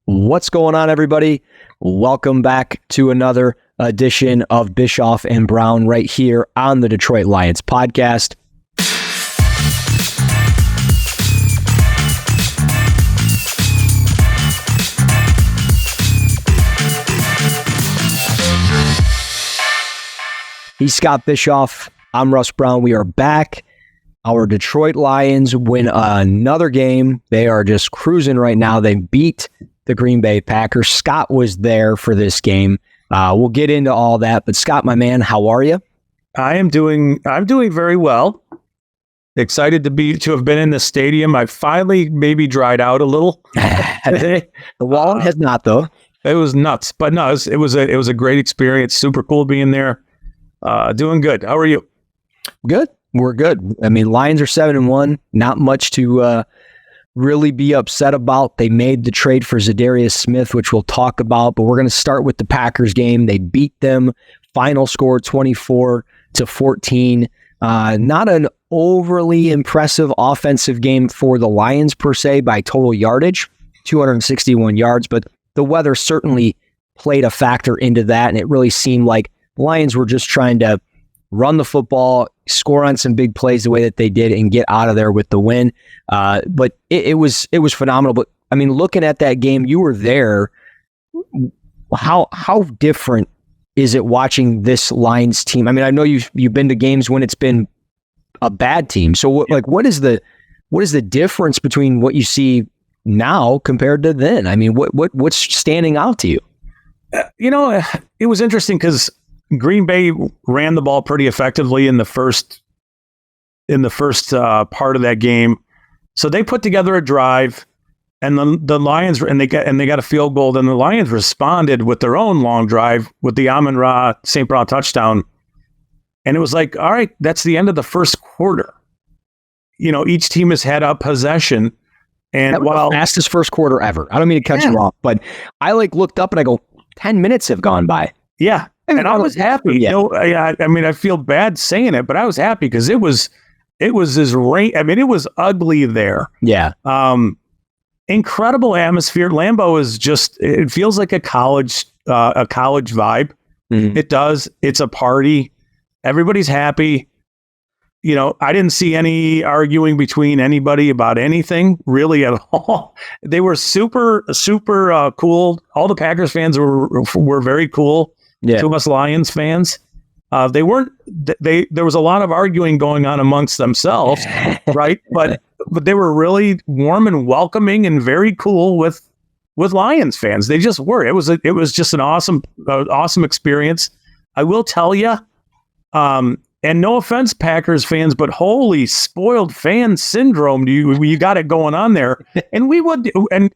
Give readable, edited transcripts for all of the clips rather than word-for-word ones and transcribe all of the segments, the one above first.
What's going on, everybody? Welcome back to another edition of Bischoff and Brown right here on the Detroit Lions podcast. He's Scott Bischoff. I'm Russ Brown. We are back. Our Detroit Lions win another game. They are just cruising right now. They beat the Green Bay Packers. Scott was there for this game. We'll get into all that. But Scott, my man, how are you? I'm doing very well. Excited to have been in the stadium. I finally maybe dried out a little. The wall has not, though. It was nuts, but no, it was a great experience. Super cool being there. Doing good. How are you? Good. We're good. I mean, Lions are 7-1. Not much to really be upset about. They made the trade for ZaDarius Smith, which we'll talk about, but we're going to start with the Packers game. They beat them. Final score 24-14. Not an overly impressive offensive game for the Lions per se by total yardage, 261 yards, but the weather certainly played a factor into that, and it really seemed like the Lions were just trying to run the football, score on some big plays the way that they did, and get out of there with the win. But it was phenomenal. But I mean, looking at that game, you were there. How different is it watching this Lions team? I mean, I know you've been to games when it's been a bad team. So what is the difference between what you see now compared to then? I mean, what's standing out to you? It was interesting because Green Bay ran the ball pretty effectively in the first part of that game. So they put together a drive, and the Lions they got a field goal. Then the Lions responded with their own long drive with the Amon-Ra St. Brown touchdown, and it was like, all right, that's the end of the first quarter. Each team has had a possession, and that was the fastest first quarter ever. I don't mean to cut you off, but I looked up and I go, 10 minutes have gone by. Yeah. And I was happy. Yeah. I mean, I feel bad saying it, but I was happy because it was this rain. I mean, it was ugly there. Yeah. Incredible atmosphere. Lambeau is it feels like a college vibe. Mm-hmm. It does. It's a party. Everybody's happy. I didn't see any arguing between anybody about anything really at all. They were super, super cool. All the Packers fans were very cool. Yeah. To us Lions fans. There was a lot of arguing going on amongst themselves, right? But they were really warm and welcoming and very cool with Lions fans. They just were. It was just an awesome experience. I will tell you, and no offense, Packers fans, but holy spoiled fan syndrome, you got it going on there. And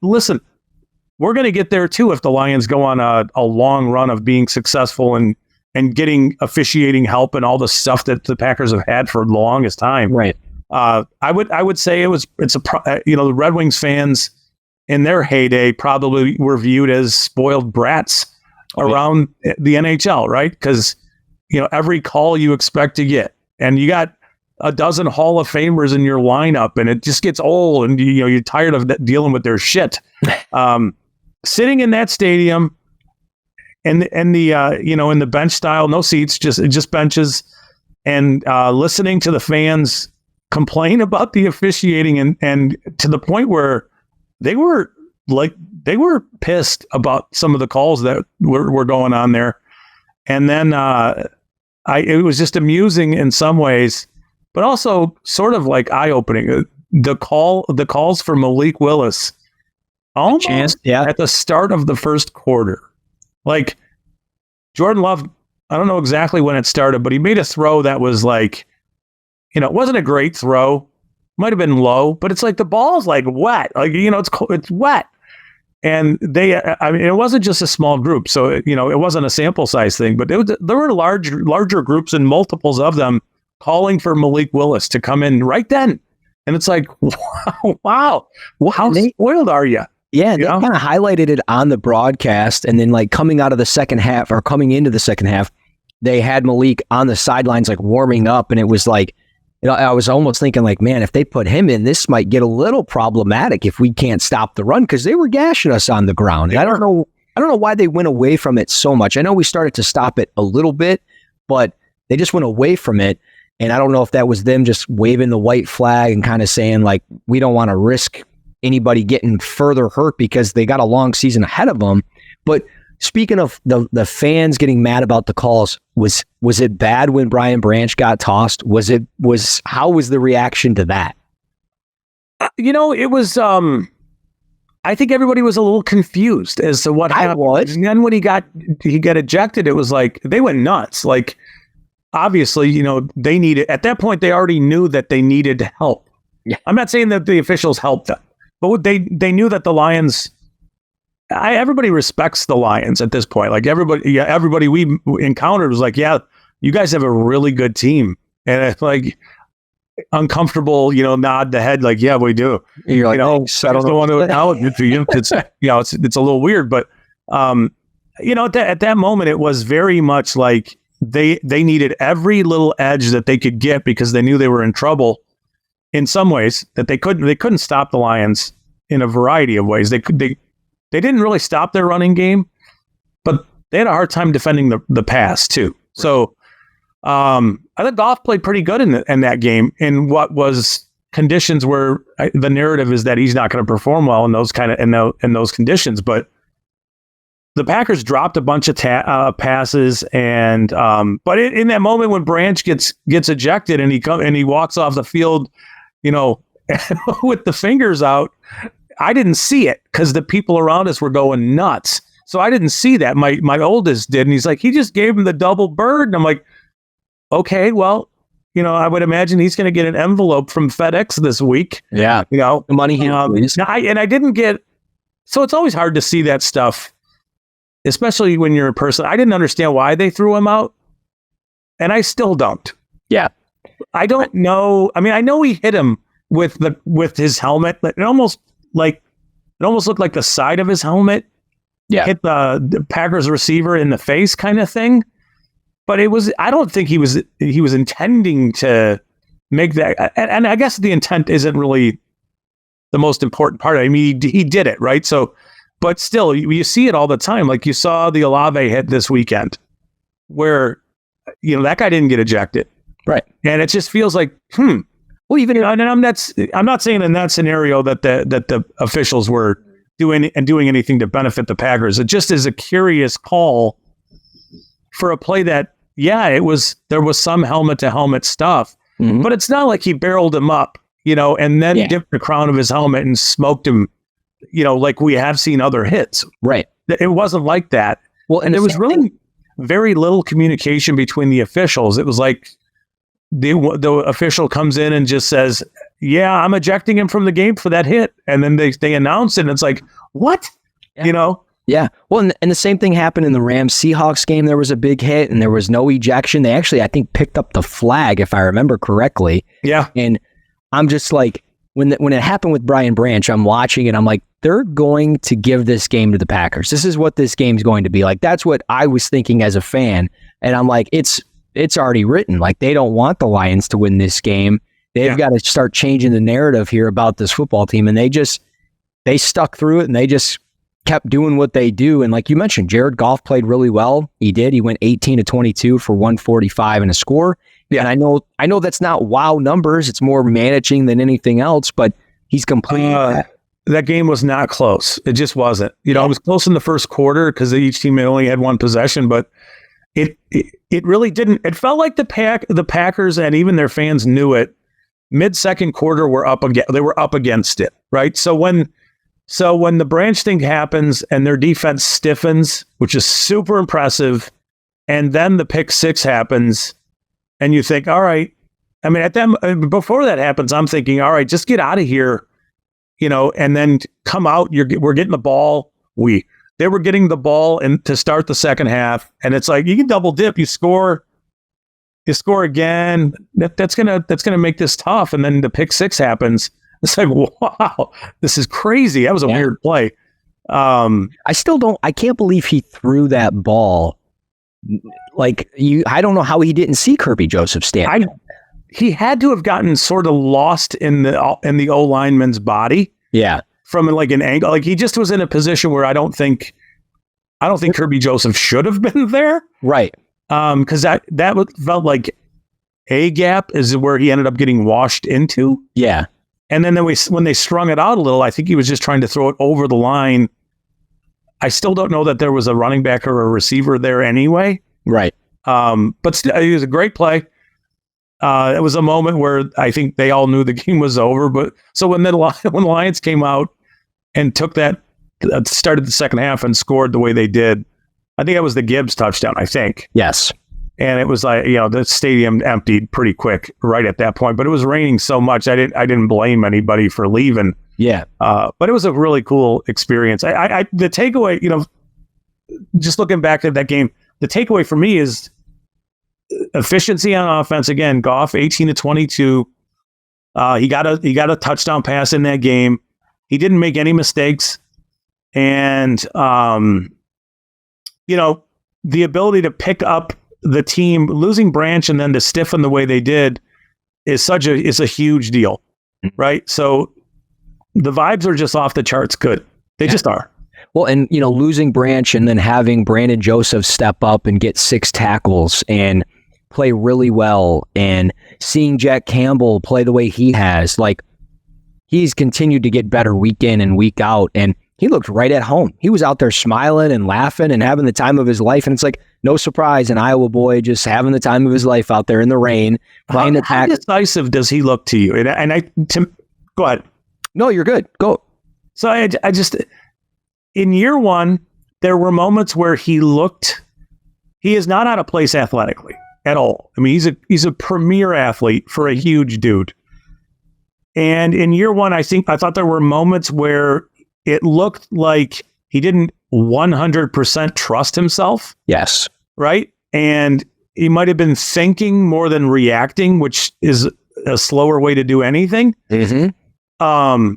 listen, we're going to get there too if the Lions go on a long run of being successful and getting officiating help and all the stuff that the Packers have had for the longest time. Right. I would say the Red Wings fans in their heyday probably were viewed as spoiled brats around the NHL, right? Because every call you expect to get, and you got a dozen Hall of Famers in your lineup, and it just gets old, and you're tired of dealing with their shit. Sitting in that stadium, and in the bench style, no seats, just benches, and listening to the fans complain about the officiating, and to the point where they were pissed about some of the calls that were going on there, and then it was just amusing in some ways, but also sort of like eye-opening. The calls for Malik Willis. Almost at the start of the first quarter. Like Jordan Love, I don't know exactly when it started, but he made a throw that was like, it wasn't a great throw. Might have been low, but it's like the ball's like wet. Like, it's wet. And it wasn't just a small group. So, it wasn't a sample size thing, but there were larger groups and multiples of them calling for Malik Willis to come in right then. And it's like, wow, how spoiled are you? Yeah, they kind of highlighted it on the broadcast, and then coming into the second half, they had Malik on the sidelines warming up, and it was like I was almost thinking like, man, if they put him in, this might get a little problematic if we can't stop the run, because they were gashing us on the ground. And I don't know why they went away from it so much. I know we started to stop it a little bit, but they just went away from it. And I don't know if that was them just waving the white flag and kind of saying like, we don't want to risk anybody getting further hurt because they got a long season ahead of them. But speaking of the fans getting mad about the calls, was it bad when Brian Branch got tossed? How was the reaction to that? It was, I think everybody was a little confused as to what happened. And then when he got ejected, it was like, they went nuts. Like, obviously, they needed, at that point, they already knew that they needed help. Yeah. I'm not saying that the officials helped them, but they knew that the Lions, everybody respects the Lions at this point. Like everybody we encountered was like, yeah, you guys have a really good team. And it's like uncomfortable, nod the head, like, yeah, we do. You're like, I don't want to acknowledge it to you. It's, it's a little weird, but, at that moment, it was very much like they needed every little edge that they could get because they knew they were in trouble in some ways that they couldn't stop the Lions in a variety of ways. They didn't really stop their running game, but they had a hard time defending the pass too. So I thought Goff played pretty good in that game in what was conditions where the narrative is that he's not going to perform well in those in those conditions. But the Packers dropped a bunch of passes, and but in that moment when Branch gets ejected and he walks off the field, with the fingers out, I didn't see it because the people around us were going nuts. So I didn't see that. My oldest did, and he's like, he just gave him the double bird, and I'm like, okay, well, I would imagine he's going to get an envelope from FedEx this week. Yeah, the money here, please. I didn't get. So it's always hard to see that stuff, especially when you're a person. I didn't understand why they threw him out, and I still don't. Yeah. I don't know. I mean, I know he hit him with his helmet. It almost looked like the side of his helmet hit the Packers receiver in the face, kind of thing. But I don't think he was intending to make that. And I guess the intent isn't really the most important part. I mean, he did it, right? So, but still, you see it all the time. Like you saw the Olave hit this weekend, where that guy didn't get ejected. Right. And it just feels like, well, even, and I'm not saying in that scenario that the officials were doing anything to benefit the Packers. It just is a curious call for a play that, there was some helmet to helmet stuff, but it's not like he barreled him up, and then dipped the crown of his helmet and smoked him, like we have seen other hits. Right. It wasn't like that. Well, and there was really very little communication between the officials. It was like, the official comes in and just says, yeah, I'm ejecting him from the game for that hit. And then they announce it, and it's like, what? Yeah. Yeah. Well, and the same thing happened in the Rams-Seahawks game. There was a big hit, and there was no ejection. They actually, I think, picked up the flag, if I remember correctly. Yeah. And I'm just like, when it happened with Brian Branch, I'm watching it. I'm like, they're going to give this game to the Packers. This is what this game's going to be like. That's what I was thinking as a fan. And I'm like, it's already written. Like, they don't want the Lions to win this game. They've got to start changing the narrative here about this football team. And they stuck through it, and they just kept doing what they do. And like you mentioned, Jared Goff played really well. He did. He went 18 to 22 for 145 and a score. Yeah. And I know that's not wow numbers. It's more managing than anything else, but he's completing that game was not close. It just wasn't. It was close in the first quarter because each team only had one possession, but it really didn't. It felt like the Packers and even their fans knew it. Mid-second quarter, they were up against it, right? So when the Branch thing happens and their defense stiffens, which is super impressive, and then the pick six happens, and you think, all right. I mean, before that happens, I'm thinking, all right, just get out of here, and then come out. We're getting the ball. They were getting the ball and to start the second half, and it's like you can double dip, you score again. That's gonna make this tough, and then the pick six happens. It's like, wow, this is crazy. That was a weird play. I can't believe he threw that ball. I don't know how he didn't see Kirby Joseph standing. he had to have gotten sort of lost in the O lineman's body. Yeah. From like an angle, like he just was in a position where I don't think Kirby Joseph should have been there. Right. Because that felt like a gap is where he ended up getting washed into. Yeah. And then when they strung it out a little, I think he was just trying to throw it over the line. I still don't know that there was a running back or a receiver there anyway. Right. But still, it was a great play. It was a moment where I think they all knew the game was over. But so when the Lions came out and took that, started the second half and scored the way they did, I think that was the Gibbs touchdown, I think. Yes. And it was like, the stadium emptied pretty quick right at that point. But it was raining so much, I didn't blame anybody for leaving. Yeah. But it was a really cool experience. The takeaway, just looking back at that game, the takeaway for me is efficiency on offense. Again, Goff 18 to 22. He got a touchdown pass in that game. He didn't make any mistakes, and the ability to pick up the team, losing Branch and then to stiffen the way they did is a huge deal, right? So the vibes are just off the charts good. They just are. Well, and losing Branch and then having Brandon Joseph step up and get 6 tackles and play really well, and seeing Jack Campbell play the way he has, like, he's continued to get better week in and week out, and he looked right at home. He was out there smiling and laughing and having the time of his life, and it's like no surprise, an Iowa boy just having the time of his life out there in the rain playing the How decisive does he look to you? Go ahead. No, you're good. Go. So I just, in year one, there were moments where he is not out of place athletically at all. I mean, he's a premier athlete for a huge dude. And in year one, I thought there were moments where it looked like he didn't 100% trust himself. Yes. Right? And he might have been thinking more than reacting, which is a slower way to do anything. Mm-hmm.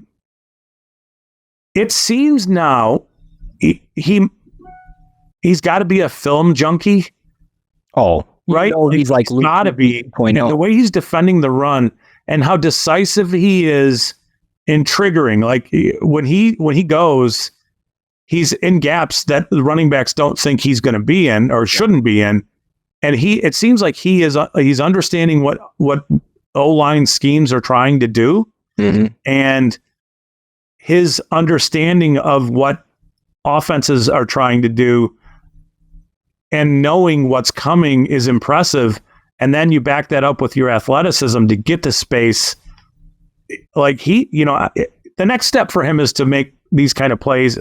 It seems now he's got to be a film junkie. Oh, right. He's like got to be. The way he's defending the run and how decisive he is in triggering. Like when he goes, he's in gaps that the running backs don't think he's going to be in or shouldn't be in, and it seems like he's understanding what O-line schemes are trying to do. Mm-hmm. And his understanding of what offenses are trying to do and knowing what's coming is impressive. And then you back that up with your athleticism to get to space. Like the next step for him is to make these kind of plays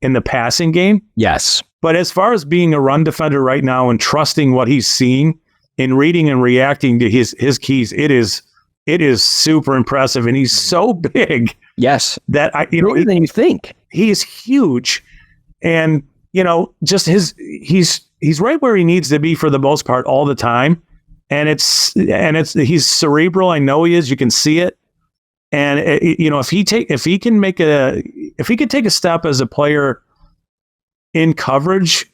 in the passing game. Yes. But as far as being a run defender right now and trusting what he's seeing in reading and reacting to his keys, it is super impressive. And he's so big. Yes. That bigger than you think. He is huge. And, just he's right where he needs to be for the most part all the time. And he's cerebral. I know he is. You can see it. And if he could take a step as a player in coverage,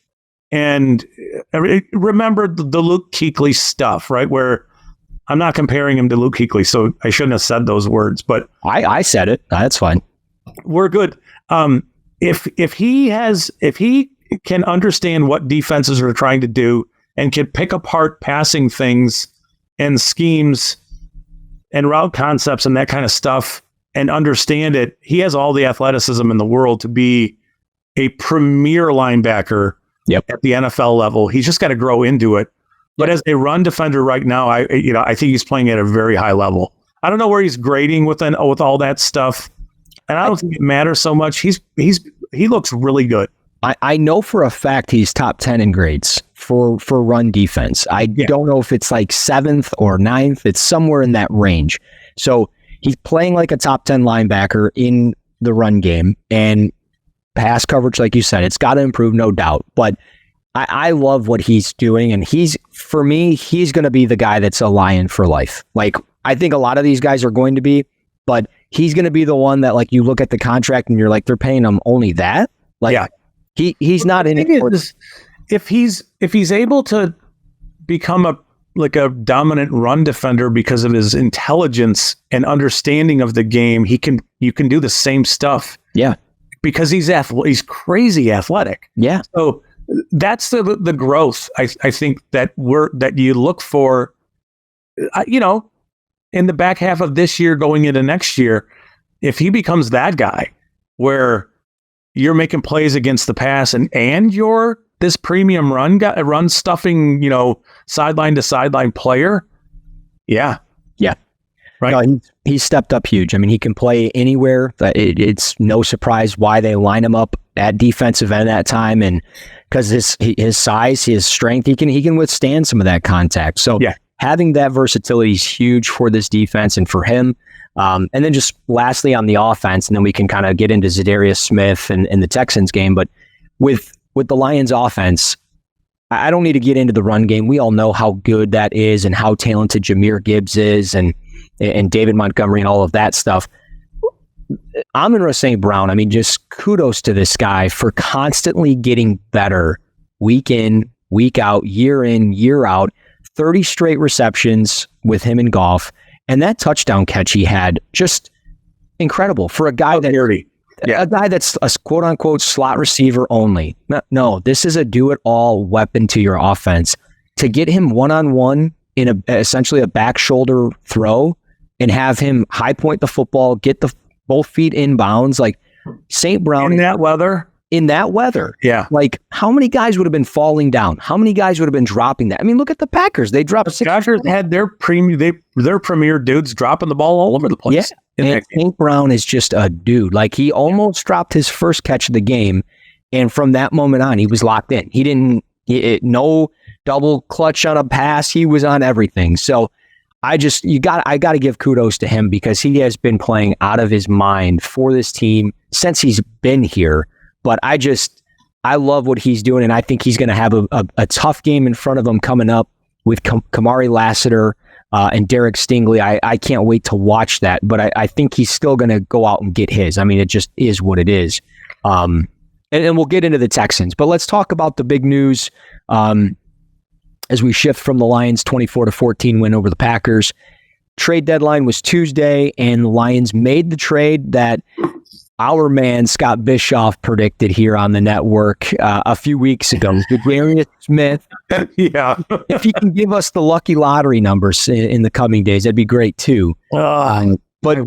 and remember the Luke Kuechly stuff, right? Where I'm not comparing him to Luke Kuechly, so I shouldn't have said those words, but I said it. That's fine. We're good. If he can understand what defenses are trying to do and can pick apart passing things and schemes and route concepts and that kind of stuff and understand it, he has all the athleticism in the world to be a premier linebacker at the NFL level. He's just got to grow into it. But as a run defender right now, I think he's playing at a very high level. I don't know where he's grading with all that stuff, and I don't think it matters so much. He looks really good. I know for a fact he's top 10 in grades for run defense. I don't know if it's like 7th or 9th. It's somewhere in that range. So he's playing like a top 10 linebacker in the run game, and pass coverage, like you said, it's got to improve, no doubt. But I love what he's doing, and he's going to be the guy that's a Lion for life. Like, I think a lot of these guys are going to be, but he's going to be the one that, like, you look at the contract and you're like, they're paying him only that. Like, he's not in it. If he's able to become a dominant run defender because of his intelligence and understanding of the game. You can do the same stuff. Yeah. Because he's crazy athletic. Yeah. So that's the growth I think that you look for, in the back half of this year going into next year. If he becomes that guy where you're making plays against the pass and you're this premium run stuffing, sideline to sideline player. Yeah. Yeah. Right. No, he stepped up huge. I mean, he can play anywhere. It's no surprise why they line him up at defensive end that time. And because his size, his strength, he can withstand some of that contact. So having that versatility is huge for this defense and for him. And then just lastly on the offense, and then we can kind of get into ZaDarius Smith and the Texans game. But with the Lions offense, I don't need to get into the run game. We all know how good that is and how talented Jahmyr Gibbs is and David Montgomery and all of that stuff. Amon-Ra St. Brown, I mean, just kudos to this guy for constantly getting better week in, week out, year in, year out. 30 straight receptions with him in golf. And that touchdown catch he had, just incredible for a guy that's a quote unquote slot receiver only. No, this is a do it all weapon to your offense. To get him one-on-one in essentially a back shoulder throw and have him high point the football, get both feet in bounds, like St. Brown in that weather. Yeah. Like how many guys would have been falling down? How many guys would have been dropping that? I mean, look at the Packers. They dropped the Packers had their premier dudes dropping the ball all over the place. Yeah. And St. Brown is just a dude. Like he almost dropped his first catch of the game. And from that moment on, he was locked in. He didn't, no double clutch on a pass. He was on everything. So I got to give kudos to him because he has been playing out of his mind for this team since he's been here. But I love what he's doing, and I think he's going to have a tough game in front of him coming up with Kamari Lassiter and Derek Stingley. I can't wait to watch that, but I think he's still going to go out and get his. I mean, it just is what it is. And we'll get into the Texans, but let's talk about the big news as we shift from the Lions' 24-14 win over the Packers. Trade deadline was Tuesday, and the Lions made the trade that our man Scott Bischoff predicted here on the network a few weeks ago. ZaDarius Smith. Yeah. If he can give us the lucky lottery numbers in the coming days, that'd be great too. But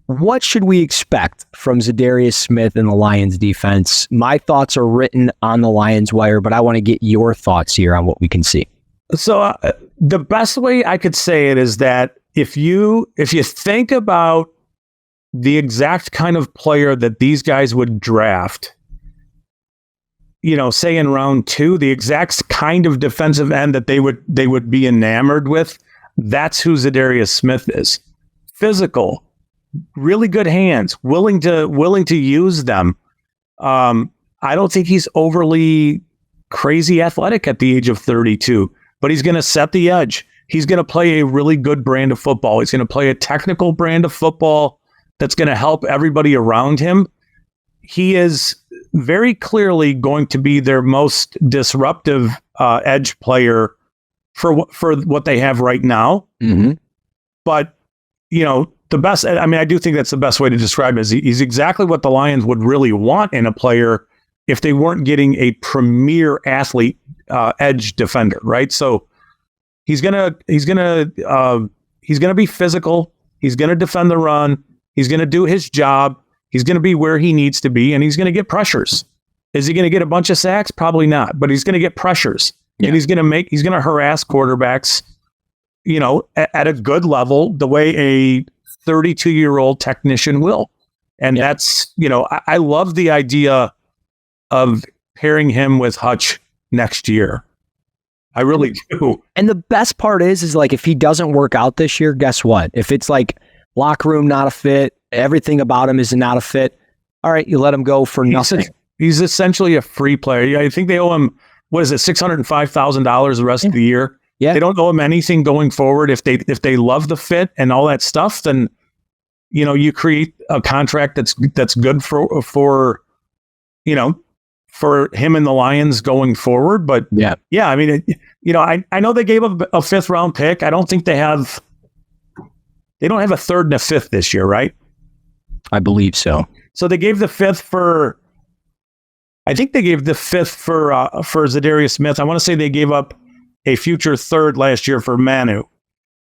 what should we expect from ZaDarius Smith and the Lions defense? My thoughts are written on the Lions wire, but I want to get your thoughts here on what we can see. So the best way I could say it is that if you think about the exact kind of player that these guys would draft, say in round 2, the exact kind of defensive end that they would be enamored with, that's who ZaDarius Smith is. Physical, really good hands, willing to use them. I don't think he's overly crazy athletic at the age of 32, but he's going to set the edge. He's going to play a really good brand of football. He's going to play a technical brand of football that's going to help everybody around him. He is very clearly going to be their most disruptive edge player for what they have right now. Mm-hmm. But, the best, I do think that's the best way to describe it. He's exactly what the Lions would really want in a player if they weren't getting a premier athlete edge defender, right? So he's gonna be physical. He's gonna defend the run. He's gonna do his job. He's gonna be where he needs to be, and he's gonna get pressures. Is he gonna get a bunch of sacks? Probably not, but he's gonna get pressures, and he's gonna harass quarterbacks, at a good level, the way a 32-year-old technician will. And that's, I love the idea of pairing him with Hutch next year. I really do. And the best part is like, if he doesn't work out this year, guess what? If it's like locker room, not a fit, everything about him is not a fit. All right, you let him go for nothing. He's essentially a free player. I think they owe him, $605,000 the rest of the year. Yeah. They don't owe him anything going forward. If they love the fit and all that stuff, then you create a contract that's good for for him and the Lions going forward. But yeah, I mean, I know they gave up a 5th round pick. I don't think they don't have a 3rd and a 5th this year, right? I believe so. So they gave the 5th for, I think they gave the 5th for ZaDarius Smith. I want to say they gave up a future 3rd last year for Manu.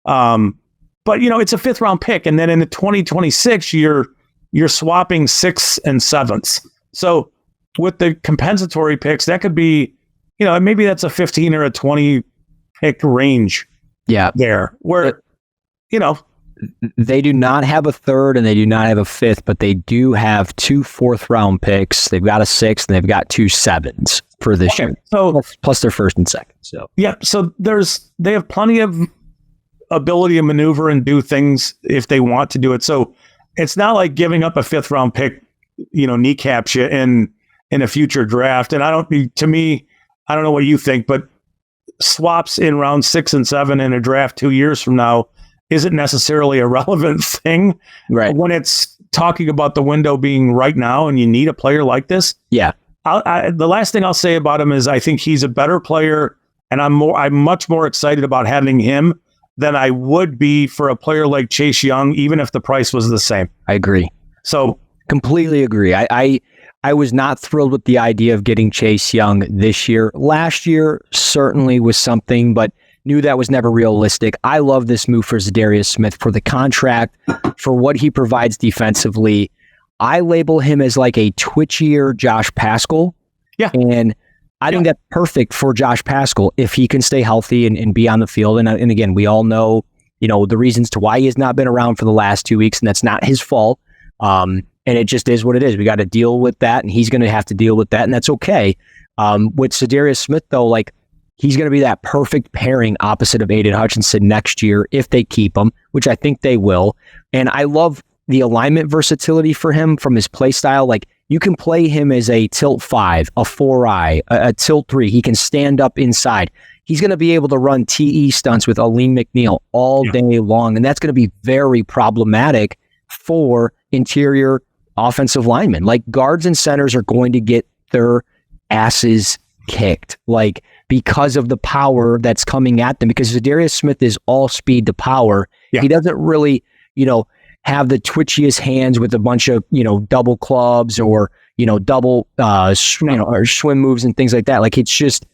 But it's a 5th round pick. And then in the 2026, you're swapping 6th and 7th. So with the compensatory picks, that could be, maybe that's a 15 or a 20 pick range. Yeah. There where, they do not have a 3rd and they do not have a 5th, but they do have 2 4th round picks. They've got a 6th and they've got 2 7s for this year. So plus their 1st and 2nd. So yeah. So they have plenty of ability to maneuver and do things if they want to do it. So it's not like giving up a 5th round pick, kneecaps you in a future draft. And I don't know what you think, but swaps in round 6 and 7 in a draft 2 years from now isn't necessarily a relevant thing, right? When it's talking about the window being right now and you need a player like this. Yeah. The last thing I'll say about him is I think he's a better player, and I'm much more excited about having him than I would be for a player like Chase Young, even if the price was the same. I agree. So completely agree. I was not thrilled with the idea of getting Chase Young this year. Last year certainly was something, but knew that was never realistic. I love this move for ZaDarius Smith, for the contract, for what he provides defensively. I label him as like a twitchier Josh Paschal. Yeah. And I think that's perfect for Josh Paschal if he can stay healthy and be on the field. And again, we all know, the reasons to why he has not been around for the last 2 weeks, and that's not his fault. And it just is what it is. We got to deal with that, and he's going to have to deal with that, and that's okay. With ZaDarius Smith, though, like, he's going to be that perfect pairing opposite of Aiden Hutchinson next year if they keep him, which I think they will. And I love the alignment versatility for him from his play style. Like, you can play him as a tilt 5, a 4-eye, a tilt 3. He can stand up inside. He's going to be able to run TE stunts with Aleem McNeil all day long, and that's going to be very problematic for interior offensive linemen. Like, guards and centers are going to get their asses kicked, like, because of the power that's coming at them, because ZaDarius Smith is all speed to power. Yeah. He doesn't really, have the twitchiest hands with a bunch of, double clubs or, double, or swim moves and things like that. Like, it's just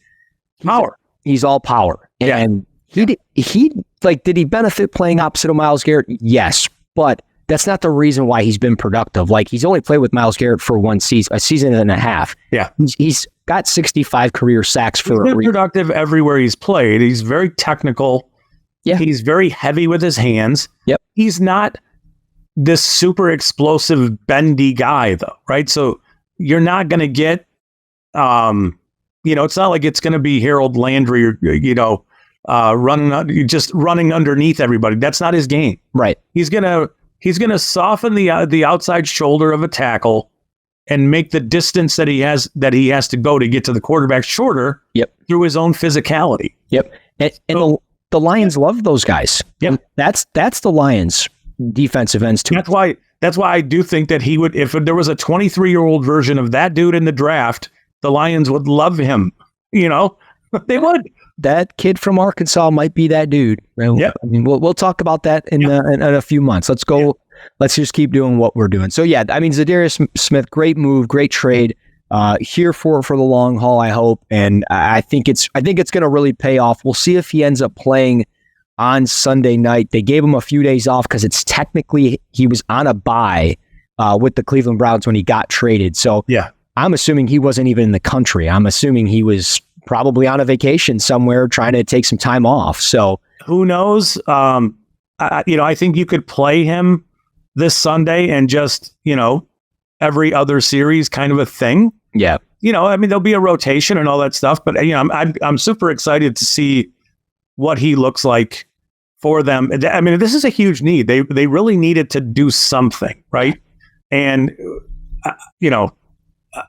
power. He's all power. And did he benefit playing opposite of Myles Garrett? Yes, but that's not the reason why he's been productive. Like, he's only played with Myles Garrett for a season and a half. Yeah. He's got 65 career sacks for he's been productive everywhere he's played. He's very technical. Yeah. He's very heavy with his hands. Yep. He's not this super explosive, bendy guy, though, right? So you're not going to get, it's not like it's going to be Harold Landry or, running underneath everybody. That's not his game. Right. He's going to soften the outside shoulder of a tackle and make the distance that he has to go to get to the quarterback shorter. Yep. Through his own physicality. Yep. And the Lions love those guys. Yep. That's the Lions defensive ends too. That's why I do think that he would, if there was a 23-year-old version of that dude in the draft, the Lions would love him. They would. That kid from Arkansas might be that dude. Yep. I mean, we'll talk about that in a few months. Let's go. Yep. Let's just keep doing what we're doing. So yeah, I mean, ZaDarius Smith, great move, great trade. Here for the long haul, I hope, and I think it's going to really pay off. We'll see if he ends up playing on Sunday night. They gave him a few days off because it's technically he was on a bye with the Cleveland Browns when he got traded. So yeah, I'm assuming he wasn't even in the country. I'm assuming he was probably on a vacation somewhere trying to take some time off. So who knows? I think you could play him this Sunday and just, every other series kind of a thing. Yeah. There'll be a rotation and all that stuff, but I'm super excited to see what he looks like for them. I mean, this is a huge need. They really needed to do something, right? And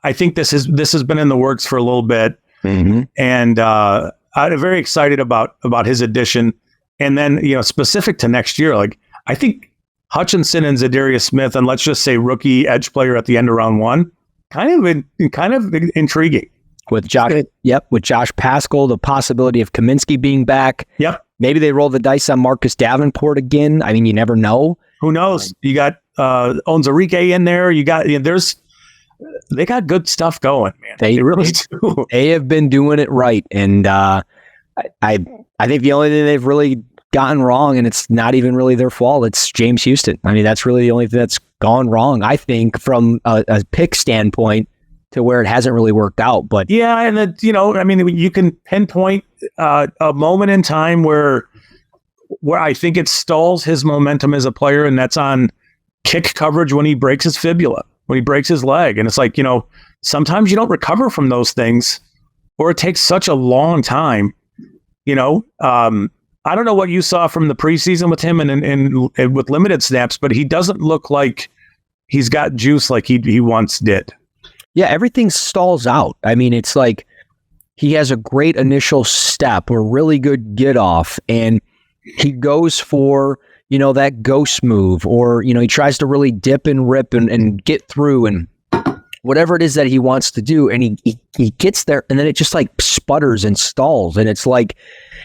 I think this has been in the works for a little bit. Mm-hmm. And I'm very excited about his addition. And then, specific to next year, like, I think Hutchinson and ZaDarius Smith, and let's just say rookie edge player at the end of round 1, kind of intriguing. With Josh Pascal, the possibility of Kaminsky being back. Yep. Maybe they roll the dice on Marcus Davenport again. I mean, you never know. Who knows? You got Onzarike in there. They got good stuff going, man. They really do. They have been doing it right. And I think the only thing they've really gotten wrong, and it's not even really their fault, it's James Houston. I mean, that's really the only thing that's gone wrong, I think, from a pick standpoint, to where it hasn't really worked out. But yeah, and you can pinpoint a moment in time where I think it stalls his momentum as a player, and that's on kick coverage when he breaks his fibula, when he breaks his leg. And it's like, sometimes you don't recover from those things, or it takes such a long time. I don't know what you saw from the preseason with him and with limited snaps, but he doesn't look like he's got juice like he once did. Yeah, everything stalls out. I mean, it's like he has a great initial step or really good get off, and he goes for, that ghost move, or, he tries to really dip and rip and get through and whatever it is that he wants to do. And he gets there, and then it just like sputters and stalls. And it's like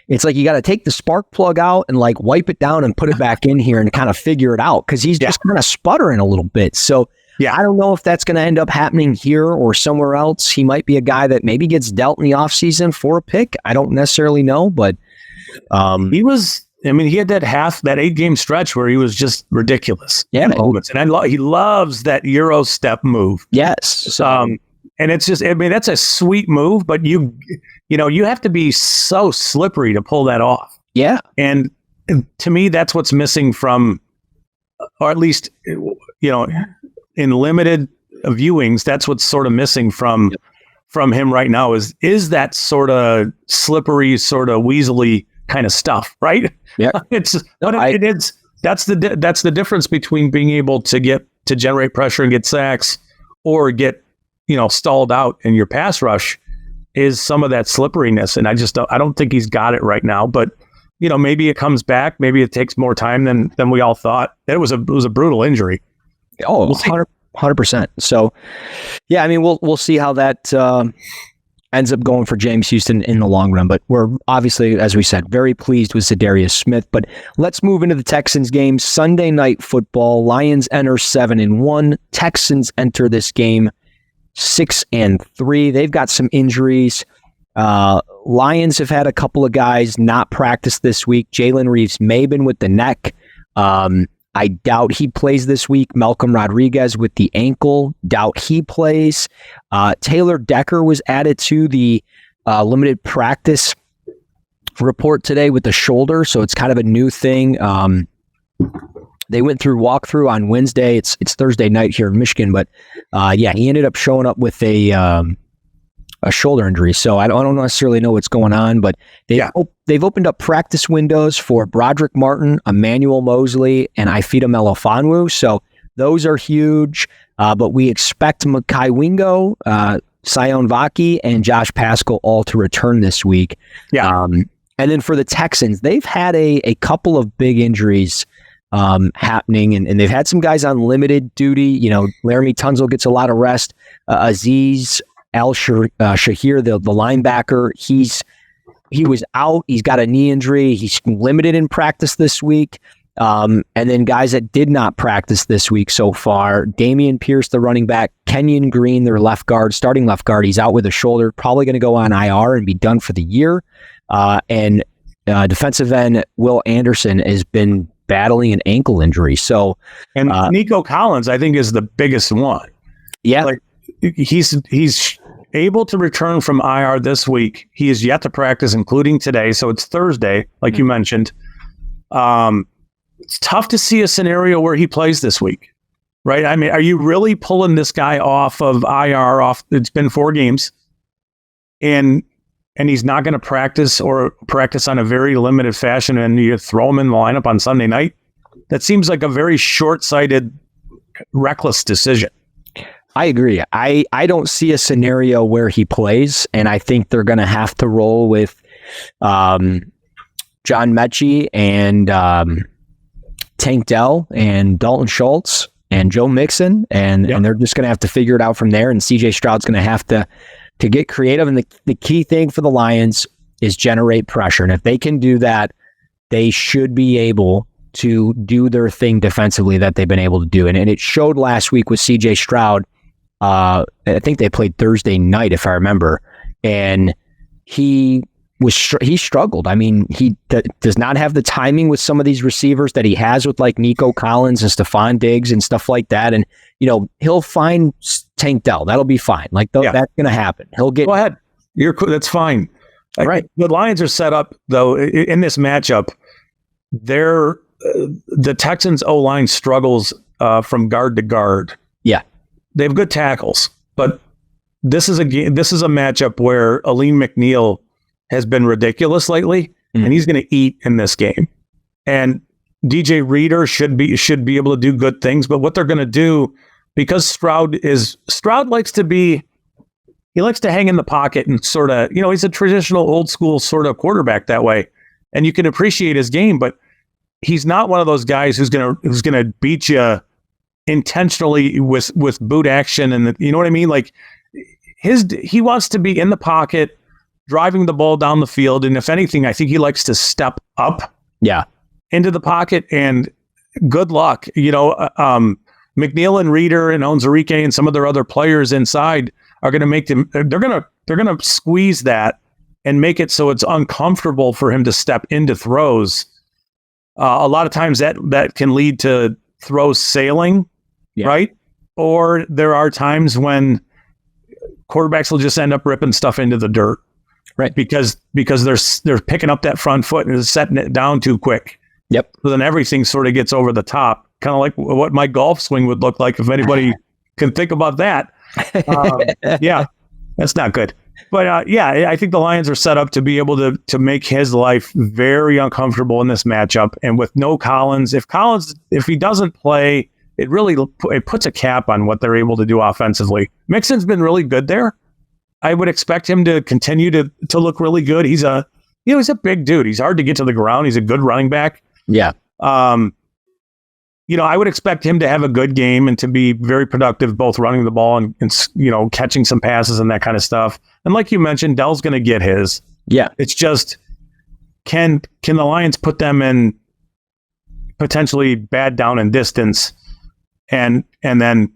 you got to take the spark plug out and like wipe it down and put it back in here and kind of figure it out, because he's just kind of sputtering a little bit. So yeah, I don't know if that's going to end up happening here or somewhere else. He might be a guy that maybe gets dealt in the offseason for a pick. I don't necessarily know, but he had that 8-game stretch where he was just ridiculous. Yeah. And he loves that Euro step move. Yes. So, and it's just, that's a sweet move, but you have to be so slippery to pull that off. Yeah. And to me, that's what's missing from, or at least, in limited viewings, that's what's sort of missing from him right now is that sort of slippery, sort of weaselly kind of stuff, right? Yeah. That's the difference between being able to generate pressure and get sacks, or get, stalled out in your pass rush, is some of that slipperiness. And I don't think he's got it right now, but maybe it comes back. Maybe it takes more time than we all thought. It was a brutal injury. Oh, 100%. So, yeah, I mean, we'll see how that ends up going for James Houston in the long run. But we're obviously, as we said, very pleased with ZaDarius Smith. But let's move into the Texans game. Sunday night football. Lions enter 7-1. Texans enter this game 6-3. They've got some injuries. Lions have had a couple of guys not practice this week. Jalen Reeves-Maybin with the neck. I doubt he plays this week. Malcolm Rodriguez with the ankle. Doubt he plays. Taylor Decker was added to the limited practice report today with the shoulder, so it's kind of a new thing. They went through walkthrough on Wednesday. It's Thursday night here in Michigan, but he ended up showing up with a shoulder injury. So I don't necessarily know what's going on, but they've opened up practice windows for Broderick Martin, Emmanuel Mosley, and Ifeatu Melifonwu. So those are huge. But we expect Mekhi Wingo, Sion Vaki, and Josh Pascal all to return this week. Yeah. And then for the Texans, they've had a couple of big injuries happening, and they've had some guys on limited duty. Laramie Tunzel gets a lot of rest. Aziz Al-Shahir, the linebacker, he was out. He's got a knee injury. He's limited in practice this week. And then guys that did not practice this week so far: Damian Pierce, the running back; Kenyon Green, their starting left guard. He's out with a shoulder, probably going to go on IR and be done for the year. And defensive end Will Anderson has been battling an ankle injury. So, and Nico Collins, I think, is the biggest one. Yeah, he's able to return from IR this week. He is yet to practice, including today. So it's Thursday, like you mentioned. It's tough to see a scenario where he plays this week, right? I mean, are you really pulling this guy off of IR? It's been 4 games, and he's not going to practice on a very limited fashion, and you throw him in the lineup on Sunday night? That seems like a very short-sighted, reckless decision. I agree. I don't see a scenario where he plays, and I think they're going to have to roll with John Mechie and Tank Dell and Dalton Schultz and Joe Mixon, and they're just going to have to figure it out from there. And CJ Stroud's going to have to get creative. And the key thing for the Lions is generate pressure. And if they can do that, they should be able to do their thing defensively that they've been able to do. And it showed last week with CJ Stroud. I think they played Thursday night, if I remember, and he struggled. I mean, he does not have the timing with some of these receivers that he has with like Nico Collins and Stephon Diggs and stuff like that. And, he'll find Tank Dell. That'll be fine. Like that's going to happen. He'll get. Go ahead. That's fine. Right. The Lions are set up though in this matchup. The Texans O-line struggles from guard to guard. Yeah. They have good tackles, but this is a matchup where Aleem McNeil has been ridiculous lately, and he's going to eat in this game. And DJ Reader should be able to do good things, but what they're going to do, because Stroud likes to hang in the pocket and sort of, he's a traditional old school sort of quarterback that way, and you can appreciate his game, but he's not one of those guys who's going to beat you intentionally with boot action, and you know what I mean? Like he wants to be in the pocket, driving the ball down the field, and if anything, I think he likes to step up, into the pocket. And good luck, McNeil and Reader and Onwuzurike and some of their other players inside are going to make them. They're going to squeeze that and make it so it's uncomfortable for him to step into throws. A lot of times that can lead to throws sailing. Yeah. Right? Or there are times when quarterbacks will just end up ripping stuff into the dirt. Right. Because they're picking up that front foot and setting it down too quick. Yep. So then everything sort of gets over the top. Kind of like what my golf swing would look like if anybody can think about that. Yeah, that's not good. But I think the Lions are set up to be able to make his life very uncomfortable in this matchup. And with no Collins, if he doesn't play, it puts a cap on what they're able to do offensively. Mixon's been really good there. I would expect him to continue to look really good. He's a big dude. He's hard to get to the ground. He's a good running back. Yeah. I would expect him to have a good game and to be very productive, both running the ball and catching some passes and that kind of stuff. And like you mentioned, Dell's going to get his. Yeah. It's just, can the Lions put them in potentially bad down and distance and then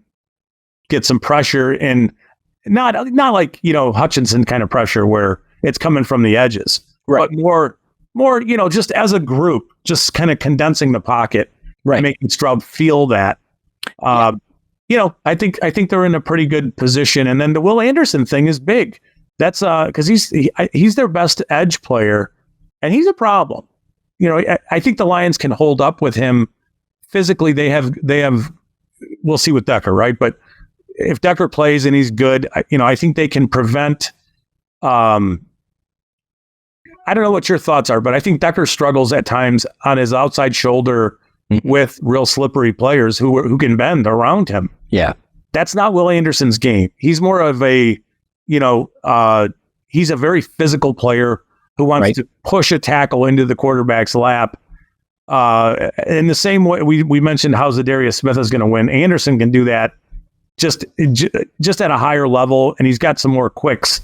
get some pressure, and not like, Hutchinson kind of pressure where it's coming from the edges, right? But more, just as a group, just kind of condensing the pocket, right? Making Stroud feel that. I think they're in a pretty good position. And then the Will Anderson thing is big. That's because he's their best edge player, and he's a problem. I think the Lions can hold up with him physically. They have. We'll see with Decker, right? But if Decker plays and he's good, I think they can prevent. I don't know what your thoughts are, but I think Decker struggles at times on his outside shoulder with real slippery players who can bend around him. Yeah, that's not Will Anderson's game. He's more of a, he's a very physical player who wants to push a tackle into the quarterback's lap. In the same way we mentioned how ZaDarius Smith is going to win, Anderson can do that just at a higher level, and he's got some more quicks.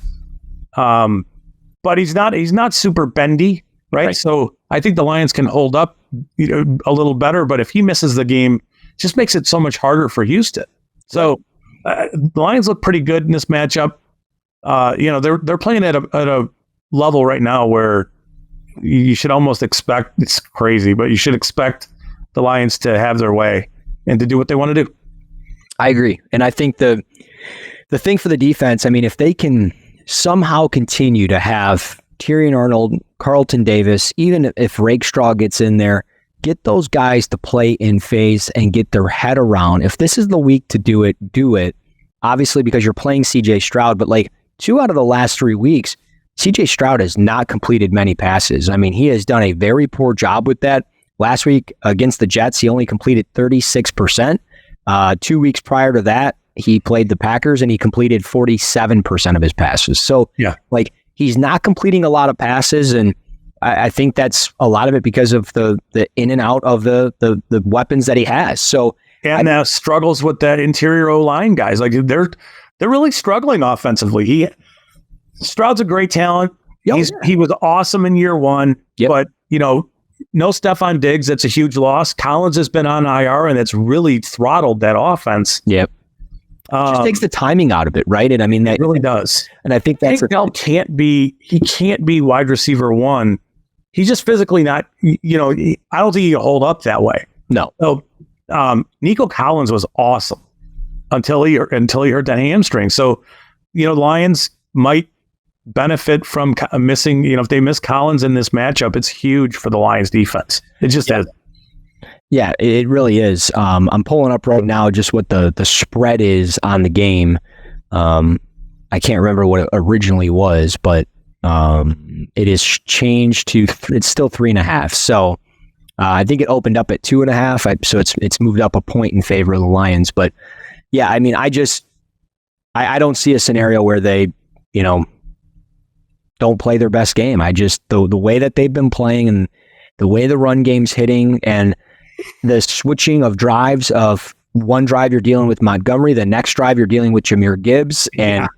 But he's not super bendy, right? So I think the Lions can hold up a little better, but if he misses the game, it just makes it so much harder for Houston. So the Lions look pretty good in this matchup. They're playing at a level right now where you should almost expect, it's crazy, but you should expect the Lions to have their way and to do what they want to do. I agree. And I think the thing for the defense, I mean, if they can somehow continue to have Tyrion Arnold, Carlton Davis, even if Rakestraw gets in there, get those guys to play in phase and get their head around. If this is the week to do it, do it. Obviously, because you're playing CJ Stroud, but like 2 out of the last 3 weeks, CJ Stroud has not completed many passes. I mean, he has done a very poor job with that. Last week against the Jets, he only completed 36%. 2 weeks prior to that, he played the Packers and he completed 47% of his passes. So, he's not completing a lot of passes, and I think that's a lot of it because of the in and out of the weapons that he has. So and struggles with that interior O-line guys. Like they're really struggling offensively. Stroud's a great talent. He was awesome in year one, but no Stephon Diggs. That's a huge loss. Collins has been on IR, and it's really throttled that offense. Yep. Just takes the timing out of it, right? And I mean, that it really does. And I think that's can't be wide receiver one. He's just physically not. I don't think he can hold up that way. No. So, Nico Collins was awesome until he hurt that hamstring. So, Lions might benefit from missing. If they miss Collins in this matchup, it's huge for the Lions defense. It just is. Yeah, it really is. I'm pulling up right now just what the spread is on the game. I can't remember what it originally was, but it is changed to it's still 3.5. So I think it opened up at 2.5. So it's moved up a point in favor of the Lions. But yeah, I mean, I don't see a scenario where they don't play their best game. I just the way that they've been playing and the way the run game's hitting and the switching of drives of one drive you're dealing with Montgomery, the next drive you're dealing with Jahmyr Gibbs, and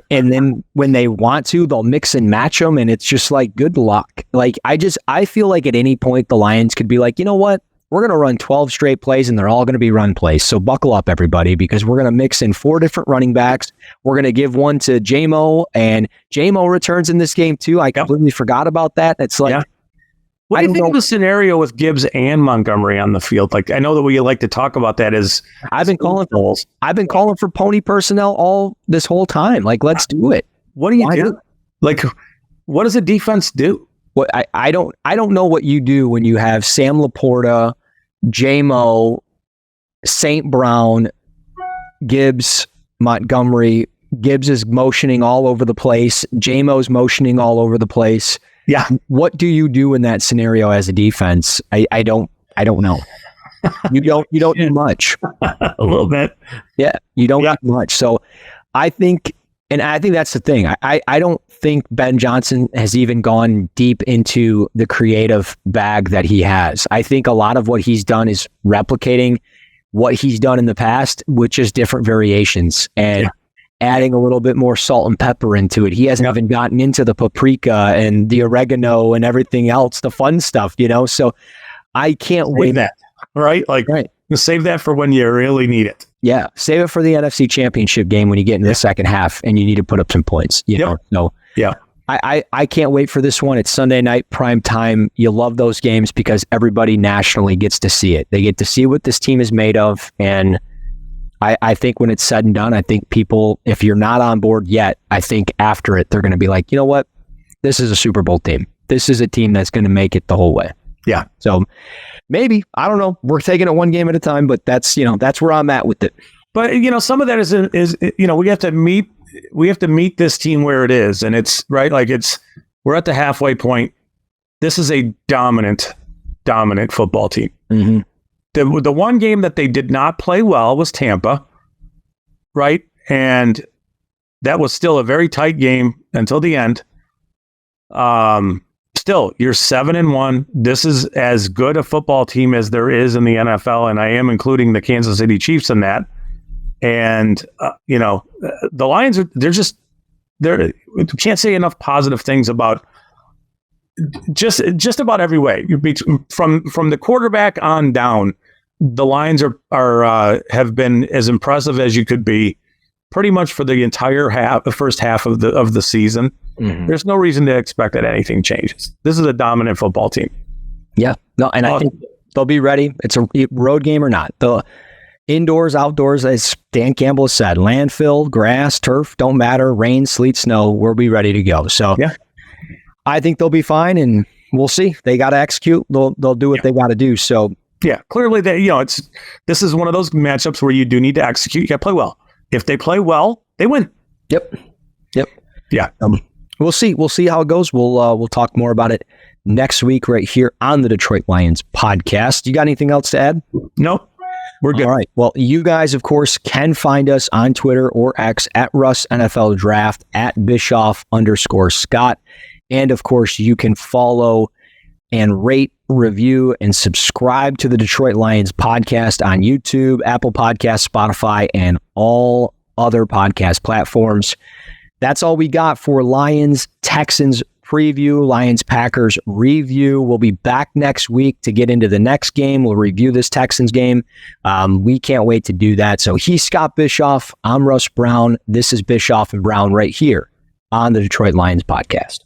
then when they want to, they'll mix and match them, and it's just like good luck. Like I feel like at any point the Lions could be like, you know what, we're going to run 12 straight plays, and they're all going to be run plays. So buckle up, everybody, because we're going to mix in 4 different running backs. We're going to give one to J-Mo, and J-Mo returns in this game too. I completely forgot about that. It's like. Yeah. What do you think of the scenario with Gibbs and Montgomery on the field? Like, I know that we like to talk about that as I've been calling for pony personnel all this whole time. Like, let's do it. What do you do? Like, what does a defense do? What I don't know what you do when you have Sam Laporta, J-Mo, St. Brown, Gibbs, Montgomery. Gibbs is motioning all over the place. J-Mo's motioning all over the place. Yeah. What do you do in that scenario as a defense? I don't know. You don't do much. A little bit. Yeah. You don't do much. So I think that's the thing. I don't think Ben Johnson has even gone deep into the creative bag that he has. I think a lot of what he's done is replicating what he's done in the past, which is different variations and adding a little bit more salt and pepper into it. He hasn't even gotten into the paprika and the oregano and everything else, the fun stuff, So I can't wait. That, right? Save that for when you really need it. Yeah. Save it for the NFC Championship game when you get into the second half and you need to put up some points. So I can't wait for this one. It's Sunday night, prime time. You love those games because everybody nationally gets to see it. They get to see what this team is made of, and I think when it's said and done, I think people, if you're not on board yet, I think after it, they're going to be like, you know what? This is a Super Bowl team. This is a team that's going to make it the whole way. Yeah. So maybe, I don't know. We're taking it one game at a time, but that's where I'm at with it. But, some of that is we have to meet this team where it is. And it's right. Like we're at the halfway point. This is a dominant football team. Mm-hmm. The one game that they did not play well was Tampa, right? And that was still a very tight game until the end. Still, you're 7-1. This is as good a football team as there is in the NFL, and I am including the Kansas City Chiefs in that. And the Lions you can't say enough positive things about just about every way. From the quarterback on down, the Lions have been as impressive as you could be, pretty much for the entire first half of the season. Mm-hmm. There's no reason to expect that anything changes. This is a dominant football team. Yeah, no, and I think they'll be ready. It's a road game or not. The indoors, outdoors, as Dan Campbell has said, landfill, grass, turf, don't matter. Rain, sleet, snow, we'll be ready to go. So yeah. I think they'll be fine, and we'll see. They got to execute. They'll do what they got to do. So yeah, clearly this is one of those matchups where you do need to execute. You got to play well. If they play well, they win. Yep. Yeah. We'll see. We'll see how it goes. We'll talk more about it next week right here on the Detroit Lions podcast. You got anything else to add? Nope. We're good. All right. Well, you guys, of course, can find us on Twitter or X at Russ NFL Draft, at Bischoff _Scott. And of course, you can follow and rate review, and subscribe to the Detroit Lions podcast on YouTube, Apple Podcasts, Spotify, and all other podcast platforms. That's all we got for Lions Texans preview, Lions Packers review. We'll be back next week to get into the next game. We'll review this Texans game. We can't wait to do that. So he's Scott Bischoff. I'm Russ Brown. This is Bischoff and Brown right here on the Detroit Lions podcast.